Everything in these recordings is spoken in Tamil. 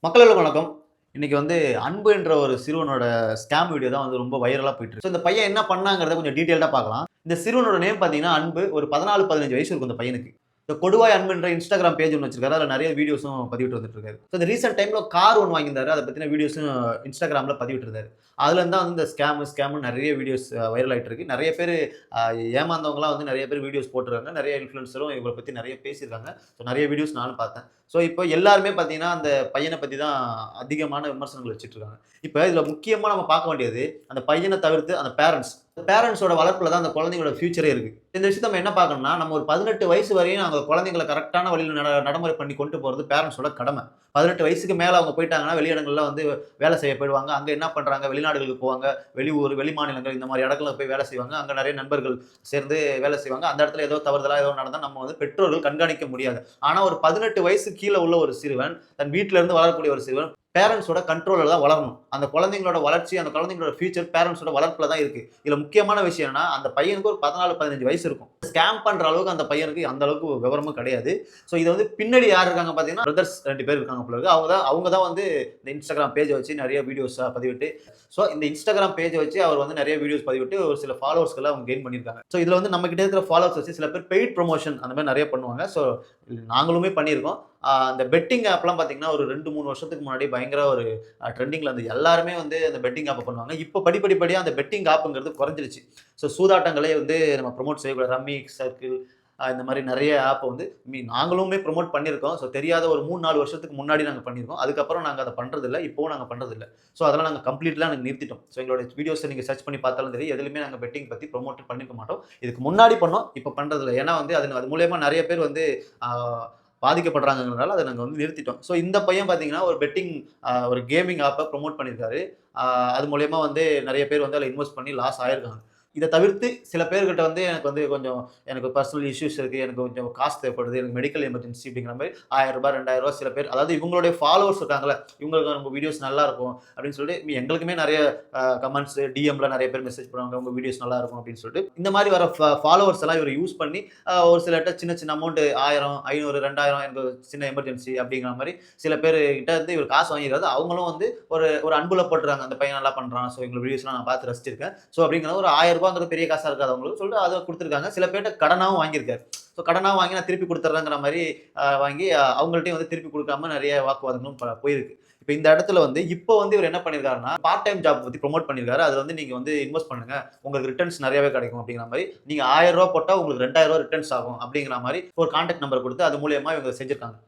மக்களுக்கு வணக்கம். இன்னைக்கு அன்பு என்ற ஒரு சிறுவனோட ஸ்கேம் வீடியோ தான் ரொம்ப வைரலா போயிட்டு இருக்கு. இந்த பையன் என்ன பண்ணாங்கிறத கொஞ்சம் டீடைல்டா பார்க்கலாம். இந்த சிறுவனோட நேம் பார்த்தீங்கன்னா அன்பு. ஒரு 14, 15 வயசு இருக்கும் இந்த பையனுக்கு. இந்த கொடுவாய் அன்புன்ற இன்ஸ்டாகிராம் பேஜ் ஒண்ணு வச்சிருக்காரு. அதுல நெறைய வீடியோஸும் பதிவிட்டு வந்துட்டு இருக்காரு. இந்த ரீசென்ட் டைம்ல கார் ஒண்ணு வாங்கியிருந்தாரு. அத பத்தின வீடியோஸும் இன்ஸ்டாகிராம்ல பதிவிட்டு இருந்தாரு. அதுல இருந்து தான் இந்த ஸ்கேம்னு நெறைய வீடியோஸ் வைரல் ஆயிட்டு இருக்கு. நெறைய பேரு ஏமாந்தவங்கலாம் நெறைய பேர் வீடியோஸ் போட்டுருக்காங்க. நெறைய இன்ஃப்ளூயன்சரும் இவர பத்தி நெறைய பேசியிருக்காங்க. நெறைய வீடியோஸ் நானும் பார்த்தேன். இப்போ எல்லாருமே பார்த்தீங்கன்னா, அந்த பையன பத்தி தான் அதிகமான விமர்சனங்கள் வச்சுட்டு இருக்காங்க. இப்ப இதுல முக்கியமா நம்ம பார்க்க வேண்டியது, அந்த பையன தவிர்த்து அந்த பேரன்ட்ஸ். பேரன்ட்ஸோட வளர்ப்புல தான் அந்த குழந்தைங்களோட ஃபியூச்சரே இருக்கு. இந்த விஷயத்த நம்ம என்ன பார்க்கணும்னா, நம்ம ஒரு 18 வயசு வரையும் அந்த குழந்தைங்கள கரெக்ட்டான வழியில நடைமுறை பண்ணி கொண்டு போறது பேரன்ட்ஸோட கடமை. 18 வயசுக்கு மேல அவங்க போயிட்டாங்கன்னா, வெளியிடங்கள்ல வேலை செய்ய போயிடுவாங்க. அங்க என்ன பண்றாங்க, வெளிநாடுகளுக்கு போவாங்க. வெளியூர், வெளி மாநிலங்கள் இந்த மாரி இடங்கள்ல போய் வேலை செய்வாங்க. அங்க நெறைய நண்பர்கள் சேர்ந்து வேலை செய்வாங்க. அந்த இடத்துல ஏதோ தவறுதலா ஏதோ நடந்தா நம்ம பெற்றோர்கள் கண்காணிக்க முடியாது. ஆனா ஒரு 18 வயசு கீழ உள்ள ஒரு சிறுவன், தன் வீட்ல இருந்து வளரக்கூடிய ஒரு சிறுவன், பேரன்ட்ஸோட கண்ட்ரோல்ல தான் வளரணும். அந்த குழந்தைங்களோட வளர்ச்சி, அந்த குழந்தைங்களோட ஃபியூச்சர் பேரன்ட்ஸோட வளர்ப்புல தான் இருக்கு. இதுல முக்கியமான விஷயம் என்னன்னா, அந்த பையனுக்கு ஒரு 14, 15 வயசு இருக்கும். ஸ்கேம் பண்ற அளவுக்கு அந்த பையனுக்கு அந்த அளவுக்கு விவரமும் கிடையாது. இது பின்னாடி யார் இருக்காங்க பார்த்தீங்கன்னா, பிரதர்ஸ் 2 பேர் இருக்காங்க போல இருக்கு. அவங்க தான் இந்த Instagram பேஜ வச்சு நெறைய வீடியோஸா பதிவிட்டு, இந்த Instagram பேஜ வச்சு அவர் நெறைய வீடியோஸ் பதிவிட்டு ஒரு சில ஃபாலோவர்ஸ்கள அவங்க கெயின் பண்ணியிருக்காங்க. இதுல நம்ம கிட்ட இருக்கிற ஃபாலோவர்ஸ் வச்சு சில பேர் பெய்ட் ப்ரமோஷன் அந்த மாரி நெறைய பண்ணுவாங்க. நாங்களுமே பண்ணியிருக்கோம். அந்த பெட்டிங் ஆப்லாம் பார்த்தீங்கன்னா, ஒரு 2, 3 வருஷத்துக்கு முன்னாடி பயங்கர ஒரு ட்ரெண்டிங்ல இருந்தது. எல்லாருமே அந்த பெட்டிங் ஆப்ப பண்ணுவாங்க. இப்போ படிப்படியா அந்த பெட்டிங் ஆப்ங்கிறது குறைஞ்சிருச்சு. சூதாட்டங்களே நம்ம ப்ரமோட் செய்யக்கூடாது. ரம்மி, சர்க்கிள் இந்த மாரி நெறைய ஆப் நாங்களுமே ப்ரமோட் பண்ணியிருக்கோம். தெரியாத ஒரு 3, 4 வருஷத்துக்கு முன்னாடி நாங்க பண்ணியிருக்கோம். அதுக்கப்புறம் நாங்க அத பண்றதில்ல. இப்பவும் நாங்க பண்றதில்ல. அதெல்லாம் நாங்க கம்ப்ளீட்லா நிறுத்திட்டோம். எங்களோட வீடியோஸ நீங்க சர்ச் பண்ணி பார்த்தாலும் தெரியும். எதுலயுமே நாங்க பெட்டிங் பத்தி ப்ரமோட் பண்ணியிருக்க மாட்டோம். இதுக்கு முன்னாடி பண்ணோம். இப்ப பண்றதில்ல. ஏன்னா அது மூலியமா நெறைய பேர் ஆ பாதிக்கப்படுறாங்கங்கிறனால அத நாங்க நிறுத்திட்டோம். இந்த பையன் பார்த்தீங்கன்னா, ஒரு பெட்டிங் ஒரு கேமிங் ஆப்ப ப்ரமோட் பண்ணியிருக்காரு. ஆ அது மூலியமா நெறைய பேர் அதுல இன்வெஸ்ட் பண்ணி லாஸ் ஆயிருக்காங்க. இத தவிர்த்து சில பேர்கிட்ட எனக்கு கொஞ்சம் எனக்கு பர்சனல் இஷ்யூஸ் இருக்கு. எனக்கு கொஞ்சம் காசு தேவைப்படுது. எனக்கு மெடிக்கல் எமர்ஜென்சி அப்படிங்கிற மாரி ரூ. 1000 ரூ. 2000 சில பேர் அதாவது இவங்களுடைய ஃபாலோவர்ஸ் இருக்காங்கல்ல, இவங்களுக்கு நம்ம வீடியோஸ் நல்லா இருக்கும் அப்படின்னு சொல்லிட்டு எங்களுக்குமே நெறைய கமெண்ட்ஸ், டிஎம்ல நெறைய பேர் மெசேஜ் பண்ணுவாங்க. உங்க வீடியோஸ் நல்லா இருக்கும் அப்படின்னு சொல்லிட்டு. இந்த மாரி வர ஃபாலோவர்ஸ் எல்லாம் இவரு யூஸ் பண்ணி ஒரு சிலர்ட்ட சின்ன சின்ன அமௌண்ட் 1000, 500, 2000 எனக்கு ஒரு சின்ன எமர்ஜென்சி அப்படிங்கிற மாரி சில பேர் கிட்ட இவர் காசு வாங்கியிருக்காரு. அவங்களும் ஒரு ஒரு அன்புல போட்டுறாங்க. அந்த பையன் நல்லா பண்றான். எங்க வீடியோஸ்லாம் நான் பார்த்து ரசிச்சிருக்கேன். அப்படிங்கிற ஒரு ரூ. 1000 பெரிய காசா இருக்காது அவங்களுக்கு சொல்லிட்டு அத குடுத்துருக்காங்க. சில பேர்ட்ட கடனாவும் வாங்கியிருக்காரு. கடனா வாங்கி நான் திருப்பி குடுத்துர்றேங்கிற மாரி வாங்கி அவங்கள்ட்டயும் திருப்பி குடுக்காம நெறைய வாக்குவாதங்களும் போயிருக்கு. இப்ப இந்த இடத்துல இப்போ இவரு என்ன பண்ணியிருக்காருன்னா, பார்ட் டைம் ஜாப் பத்தி ப்ரமோட் பண்ணியிருக்காரு. அதுல நீங்க இன்வெஸ்ட் பண்ணுங்க. உங்களுக்கு ரிட்டர்ன்ஸ் நெறையவே கிடைக்கும் அப்படிங்கிற மாரி. நீங்க ரூ. 1000 போட்டா உங்களுக்கு ரூ. 2000 ரிட்டர்ன்ஸ் ஆகும் அப்படிங்கிற மாரி ஒரு கான்டாக்ட் நம்பர் குடுத்து அது மூலியமா இவங்க செஞ்சிருக்காங்க.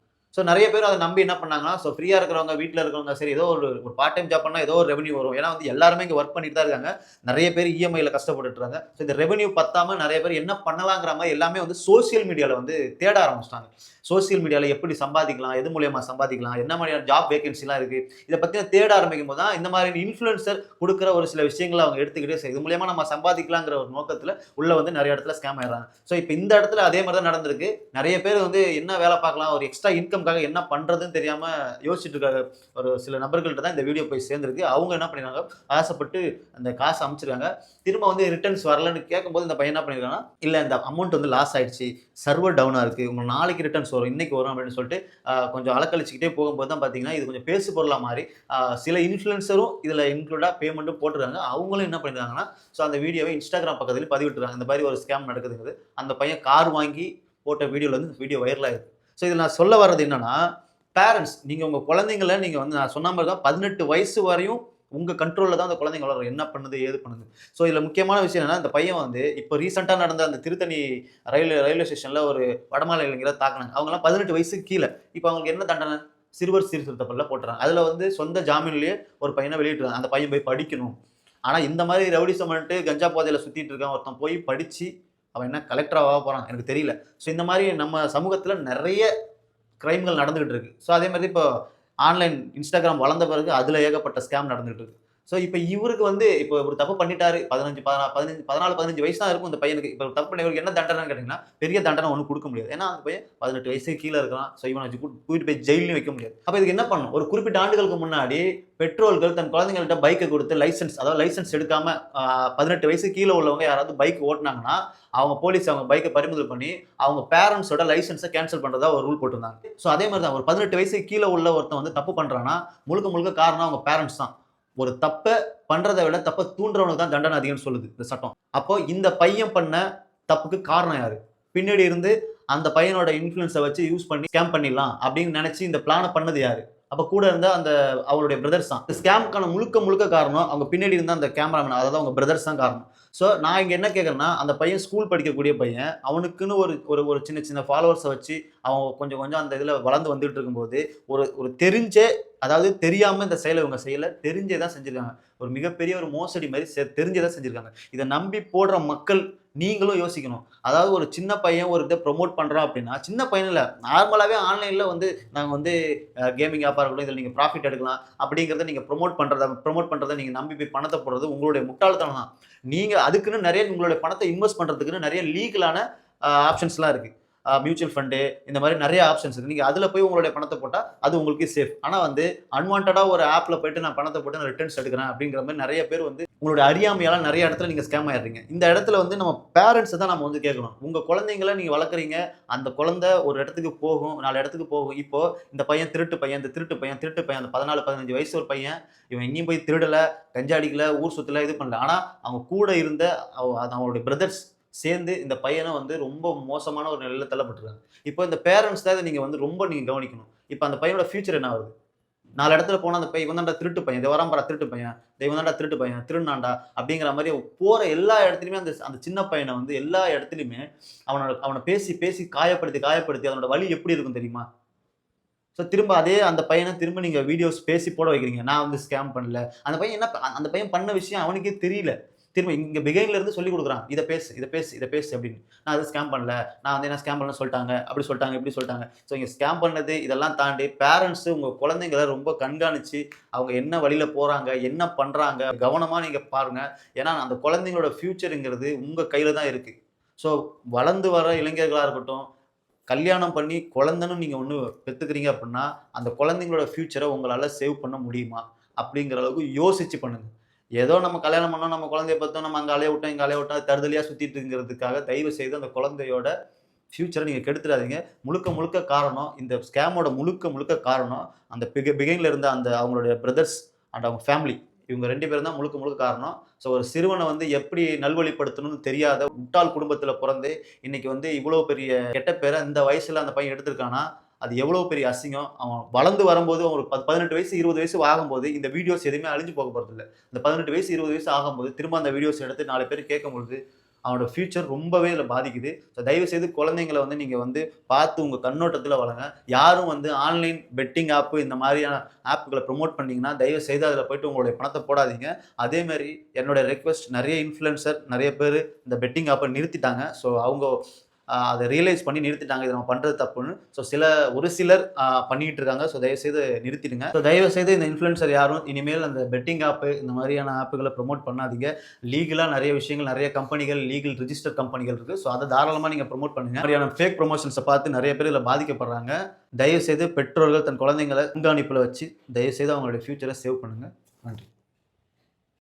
நெறைய பேர் அத நம்பி என்ன பண்ணாங்கன்னா, ஃப்ரீயா இருக்கிறவங்க, வீட்ல இருக்கிறவங்க சரி ஏதோ ஒரு பார்ட் டைம் ஜாப் பண்ணா ஏதோ ஒரு ரெவென்யூ வரும். ஏன்னா எல்லாருமே இங்க வொர்க் பண்ணிட்டு தான் இருக்காங்க. நெறைய பேர் இஎம்ஐல கஷ்டப்பட்டுட்டு இருக்காங்க. இந்த ரெவென்யூ பத்தாம நெறைய பேர் என்ன பண்ணலாங்கிற மாரி எல்லாமே சோசியல் மீடியால தேட ஆரம்பிச்சுட்டாங்க. சோசியல் மீடியால எப்படி சம்பாதிக்கலாம்? எது மூலியமா சம்பாதிக்கலாம்? என்ன மாதிரியான ஜாப் வேகன்சிலாம் இருக்கு? இத பத்தி தேட ஆரம்பிக்கும்போது தான் இந்த மாரி இன்ஃப்ளூயன்சர் குடுக்குற ஒரு சில விஷயங்கள அவங்க எடுத்துக்கிட்டு சரி இது மூலியமா நம்ம சம்பாதிக்கலாங்கிற ஒரு நோக்கத்துல உள்ள நெறைய இடத்துல ஸ்கேம் ஆயிடுறாங்க. இப்ப இந்த இடத்துல அதே மாரி தான் நடந்திருக்கு. நெறைய பேர் என்ன வேலை பார்க்கலாம்? ஒரு எக்ஸ்ட்ரா இன்கம்க்காக என்ன பண்றதுன்னு தெரியாம யோசிச்சுட்டு இருக்க ஒரு சில நபர்கள்ட்ட தான் இந்த வீடியோ போய் சேர்ந்திருக்கு. அவங்க என்ன பண்ணிருக்காங்க, ஆசைப்பட்டு அந்த காச அனுப்பிச்சிருக்காங்க. திரும்ப ரிட்டர்ன்ஸ் வரலன்னு கேட்கும்போது இந்த பையன் என்ன பண்ணியிருக்கான்னா, இல்ல இந்த அமௌண்ட் லாஸ் ஆயிடுச்சு. சர்வர் டவுனா இருக்கு. உங்களுக்கு நாளைக்கு ரிட்டர்ன்ஸ் வரும். இன்னைக்கு வரும் அப்படின்னு சொல்லிட்டு கொஞ்சம் அலக்கழிச்சுக்கிட்டே போகும்போது தான் பார்த்தீங்கன்னா, இது கொஞ்சம் பேசு பொருளா மாறி சில இன்ஃப்ளூயன்சரும் இதுல இன்க்ளூடா பேமெண்ட்டும் போட்டுருக்காங்க. அவங்களும் என்ன பண்ணிருக்காங்கன்னா, அந்த வீடியோவை Instagram பக்கத்தில பதிவிட்டுருக்காங்க. இந்த மாரி ஒரு ஸ்கேம் நடக்குதுங்குது. அந்த பையன் கார் வாங்கி போட்ட வீடியோல வீடியோ வைரல் ஆயிருக்கு. இதுல நான் சொல்ல வர்றது என்னன்னா, பேரன்ட்ஸ் நீங்க உங்க குழந்தைங்கள நீங்க நான் சொன்ன மாரி தான் 18 வயசு வரையும் உங்க கண்ட்ரோல்ல தான் அந்த குழந்தைங்க வளரும். என்ன பண்ணுது? ஏது பண்ணுது? இதுல முக்கியமான விஷயம் என்னன்னா, இந்த பையன் இப்ப ரீசென்ட்டா நடந்த அந்த திருத்தணி ரயில்வே ஸ்டேஷன்ல ஒரு வடமாநில இளைஞர தாக்குனாங்க. அவங்கலாம் 18 வயசுக்கு கீழ. இப்ப அவங்களுக்கு என்ன தண்டனை? சிறுவர் சீர்திருத்த பள்ளியில போட்டுறாங்க. அதுல சொந்த ஜாமீன்லயே ஒரு பையன வெளியிட்டுருக்காங்க. அந்த பையன் போய் படிக்கணும். ஆனா இந்த மாரி ரவுடிசம் பண்ணிட்டு கஞ்சா போதையில சுத்திட்டு இருக்கான் ஒருத்தன் போய் படிச்சு, அவன் என்ன கலெக்டரா போறான்? எனக்கு தெரியல. இந்த மாரி நம்ம சமூகத்துல நெறைய கிரைம்கள் நடந்துகிட்டு இருக்கு. அதே மாரி இப்போ ஆன்லைன் Instagram வளர்ந்த பிறகு அதுல ஏகப்பட்ட ஸ்கேம் நடந்துட்டு இருக்கு. ஸோ இப்போ இவருக்கு வந்து இப்போ ஒரு தப்பு பண்ணிட்டாரு 14 15 வயசு தான் இருக்கும் இந்த பையனுக்கு. இப்போ தப்பு பண்ணவருக்கு என்ன தண்டனைன்னு கேட்டீங்கன்னா, பெரிய தண்டனை ஒண்ணும் குடுக்க முடியாது. ஏன்னா அந்த பையன் 18 வயசுக்கு கீழ இருக்கான். ஸோ இவன வச்சு தூக்கிட்டு போய் ஜெயில்லயும் வைக்க முடியாது. அப்ப இதுக்கு என்ன பண்ணணும்? ஒரு குறிப்பிட்ட ஆண்டுகளுக்கு முன்னாடி பெற்றோர்கள் தன் குழந்தைங்கள்ட்ட பைக்க குடுத்து லைசென்ஸ் எடுக்காம 18 வயசுக்கு கீழ உள்ளவங்க யாராவது பைக் ஓட்டுனாங்கன்னா, அவங்க போலீஸ் அவங்க பைக்க பறிமுதல் பண்ணி, அவங்க பேரண்ட்ஸோட லைசென்ஸ கேன்சல் பண்றதா ஒரு ரூல் போட்டிருந்தாங்க. ஸோ அதே மாரி தான் ஒரு 18 வயசுக்கு கீழ உள்ள ஒருத்தன் வந்து தப்பு பண்றான்னா, முழுக்க முழுக்க காரணம் அவங்க பேரண்ட்ஸ் தான். ஒரு தப்ப பண்றத விட தப்ப தூண்டுறவனுக்கு தான் தண்டனை அதிகம்னு சொல்லுது இந்த சட்டம். அப்போ இந்த பையன் பண்ண தப்புக்கு காரணம் யாரு? பின்னாடி இருந்து அந்த பையனோட இன்ஃப்ளூயன்ஸ வச்சு யூஸ் பண்ணி ஸ்கேம் பண்ணிடலாம் அப்படின்னு நினைச்சு இந்த பிளான பண்ணது யாரு? அப்ப கூட இருந்த அந்த அவருடைய பிரதர்ஸ் தான். இந்த ஸ்கேம்க்கான முழுக்க முழுக்க காரணம் அவங்க பின்னாடி இருந்த அந்த கேமராமேன், அதாவது அவங்க பிரதர்ஸ் தான் காரணம். ஸோ நான் இங்க என்ன கேட்கிறேன்னா, அந்த பையன் ஸ்கூல் படிக்கக்கூடிய பையன். அவனுக்குன்னு ஒரு ஒரு ஒரு சின்ன சின்ன ஃபாலோவர்ஸ வச்சு அவன் கொஞ்சம் கொஞ்சம் அந்த இதுல வளர்ந்து வந்துட்டு இருக்கும்போது, ஒரு ஒரு தெரிஞ்சே, அதாவது தெரியாம இந்த செயல இவங்க செய்யல. தெரிஞ்சே தான் செஞ்சிருக்காங்க. ஒரு மிகப்பெரிய ஒரு மோசடி மாரி தெரிஞ்சே தான் செஞ்சிருக்காங்க. இத நம்பி போடுற மக்கள் நீங்களும் யோசிக்கணும். அதாவது ஒரு சின்ன பையன் ஒரு இத ப்ரமோட் பண்றான் அப்படின்னா, சின்ன பையன் இல்ல. நார்மலாவே ஆன்லைன்ல வந்து நாங்க வந்து கேமிங் ஆப்பா இருக்கட்டும், இதுல நீங்க ப்ராஃபிட் எடுக்கலாம் அப்படிங்கிறத நீங்க ப்ரமோட் பண்றத நீங்க நம்பி போய் பணத்த போடுறது உங்களுடைய முட்டாள்தனம் தான். நீங்க அதுக்குன்னு நெறைய உங்களுடைய பணத்த இன்வெஸ்ட் பண்றதுக்குன்னு நெறைய லீகலான ஆப்ஷன்ஸ்லாம் இருக்கு. மியூச்சுவல் ஃபண்டு இந்த மாரி நெறைய ஆப்ஷன்ஸ் இருக்கு. நீங்க அதுல போய் உங்களுடைய பணத்த போட்டா அது உங்களுக்கு சேஃப். ஆனா வந்து அன்வான்டடா ஒரு ஆப்ல போயிட்டு நான் பணத்த போட்டு நான் ரிட்டர்ன்ஸ் எடுக்கிறேன் அப்படிங்கிற மாரி நெறைய பேர் வந்து உங்களுடைய அறியாமையால நெறைய இடத்துல நீங்க ஸ்கேம் ஆயிடுறீங்க. இந்த இடத்துல வந்து நம்ம பேரண்ட்ஸ தான் நம்ம வந்து கேட்கணும். உங்க குழந்தைங்கள நீங்க வளர்க்குறீங்க. அந்த குழந்தை ஒரு இடத்துக்கு போகும், 4 இடத்துக்கு போகும். இப்போ இந்த பையன் திருட்டு பையன், இந்த திருட்டு பையன் அந்த 14, 15 வயசு ஒரு பையன். இவன் எங்கேயும் போய் திருடல, கஞ்சா அடிக்கல, ஊர் சுத்தல, இது பண்ணல. ஆனா அவங்க கூட இருந்த அவங்களுடைய பிரதர்ஸ் சேர்ந்து இந்த பையன வந்து ரொம்ப மோசமான ஒரு நிலையில தள்ளப்பட்டுருக்காங்க. இப்போ இந்த பேரண்ட்ஸ் தான் இத நீங்க வந்து ரொம்ப நீங்க கவனிக்கணும். இப்ப அந்த பையனோட ஃபியூச்சர் என்ன ஆகுது? 4 இடத்துல போனா அந்த பையன் இவன் தான்டா திருட்டு பையன். இதோ வரான் பாரா திருட்டு பையன். இவன் தான்டா திருட்டு பையன். திருடுனான்டா அப்படிங்கிற மாரி போற எல்லா இடத்துலயுமே அந்த அந்த சின்ன பையன வந்து எல்லா இடத்துலயுமே அவன பேசி பேசி காயப்படுத்தி அதனோட வலி எப்படி இருக்கும் தெரியுமா? ஸோ திரும்ப அதே அந்த பையன திரும்ப நீங்க வீடியோஸ் பேசி போட வைக்கிறீங்க. நான் வந்து ஸ்கேம் பண்ணல. அந்த பையன் பண்ண விஷயம் அவனுக்கே தெரியல. திரும்ப இங்க பிகைன்ல இருந்து சொல்லிக் குடுக்குறான். இத பேசு அப்படின்னு. நான் அது ஸ்கேம் பண்ணல. நான் வந்து என்ன ஸ்கேம் பண்ணலன்னு சொல்ட்டாங்க. அப்படி சொல்ட்டாங்க, இப்படி சொல்ட்டாங்க. ஸோ இங்க ஸ்கேம் பண்ணது இதெல்லாம் தாண்டி பேரண்ட்ஸ் உங்க குழந்தைங்கள ரொம்ப கண்காணிச்சு, அவங்க என்ன வழியில போறாங்க, என்ன பண்றாங்க, கவனமா நீங்க பாருங்க. ஏன்னா அந்த குழந்தைங்களோட ஃபியூச்சர்ங்கிறது உங்க கையில தான் இருக்கு. ஸோ வளர்ந்து வர இளைஞர்களா இருக்கட்டும், கல்யாணம் பண்ணி குழந்தைன்னு நீங்க ஒண்ணு பெத்துக்கிறீங்க அப்படின்னா, அந்த குழந்தைங்களோட ஃபியூச்சர உங்களால சேவ் பண்ண முடியுமா? அப்படிங்கிற அளவுக்கு யோசிச்சு பண்ணுங்க. ஏதோ நம்ம கல்யாணம் பண்ணோம், நம்ம குழந்தைய பெத்தோம், நம்ம அங்க அலைய விட்டோம், இங்க அலைய விட்டோம், தறுதலையா சுத்திட்டு இருக்கிறதுக்காக தயவு செய்து அந்த குழந்தையோட ஃபியூச்சர நீங்க கெடுத்துறாதீங்க. முழுக்க முழுக்க காரணம் இந்த ஸ்கேமோட முழுக்க முழுக்க காரணம் அந்த பிகைன்ல இருந்த அந்த அவங்களுடைய பிரதர்ஸ் அண்ட் அவங்க ஃபேமிலி. இவங்க 2 பேரும் தான் முழுக்க முழுக்க காரணம். ஸோ ஒரு சிறுவன வந்து எப்படி நல்வழிப்படுத்தணும்னு தெரியாத முட்டாள் குடும்பத்தில பொறந்து, இன்னைக்கு வந்து இவ்வளோ பெரிய கெட்ட பேர இந்த வயசுல அந்த பையன் எடுத்திருக்கான்னா, அது எவ்வளோ பெரிய அசிங்கம். அவன் வளர்ந்து வரும்போது ஒரு 18 வயசு, 20 வயசு ஆகும்போது இந்த வீடியோஸ் எதுவுமே அழிஞ்சு போக போறதில்ல. இந்த 18 வயசு, 20 வயசு ஆகும்போது திரும்ப அந்த வீடியோஸ் எடுத்து 4 பேர் கேட்கும்பொழுது, அவனோட ஃபியூச்சர் ரொம்பவே இதுல பாதிக்குது. ஸோ தயவு செய்து குழந்தைங்கள வந்து நீங்க வந்து பார்த்து உங்க கண்ணோட்டத்துல வளங்க. யாரும் வந்து ஆன்லைன் பெட்டிங் ஆப் இந்த மாதிரியான ஆப்கள ப்ரமோட் பண்ணீங்கன்னா, தயவு செய்து அதுல போயிட்டு உங்களுடைய பணத்த போடாதீங்க. அதே மாரி என்னோட ரெக்வெஸ்ட் நெறைய இன்ஃப்ளூயன்சர் நெறைய பேரு இந்த பெட்டிங் ஆப்ப நிறுத்திட்டாங்க. ஸோ அவங்க அத ரியலைஸ் பண்ணி நிறுத்திட்டாங்க. இத நம்ம பண்றது தப்புன்னு. ஸோ ஒரு சிலர் பண்ணிட்டு இருக்காங்க. ஸோ தயவுசெய்து நிறுத்திடுங்க. ஸோ தயவுசெய்து இந்த இன்ஃப்ளூயன்சர் யாரும் இனிமேல் அந்த பெட்டிங் ஆப் இந்த மாதிரியான ஆப்புகள ப்ரமோட் பண்ணாதீங்க. லீகலா நெறைய விஷயங்கள், நெறைய கம்பெனிகள், லீகல் ரிஜிஸ்டர் கம்பெனிகள் இருக்கு. ஸோ அத தாராளமா நீங்க ப்ரமோட் பண்ணுங்க. இந்த மாதிரியான ஃபேக் ப்ரமோஷன்ஸ பார்த்து நெறைய பேர் இதுல பாதிக்கப்படுறாங்க. தயவுசெய்து பெற்றோர்கள் தன் குழந்தைங்கள கண்காணிப்புல வச்சு தயவுசெய்து அவங்களுடைய ஃபியூச்சர சேவ் பண்ணுங்க. நன்றி.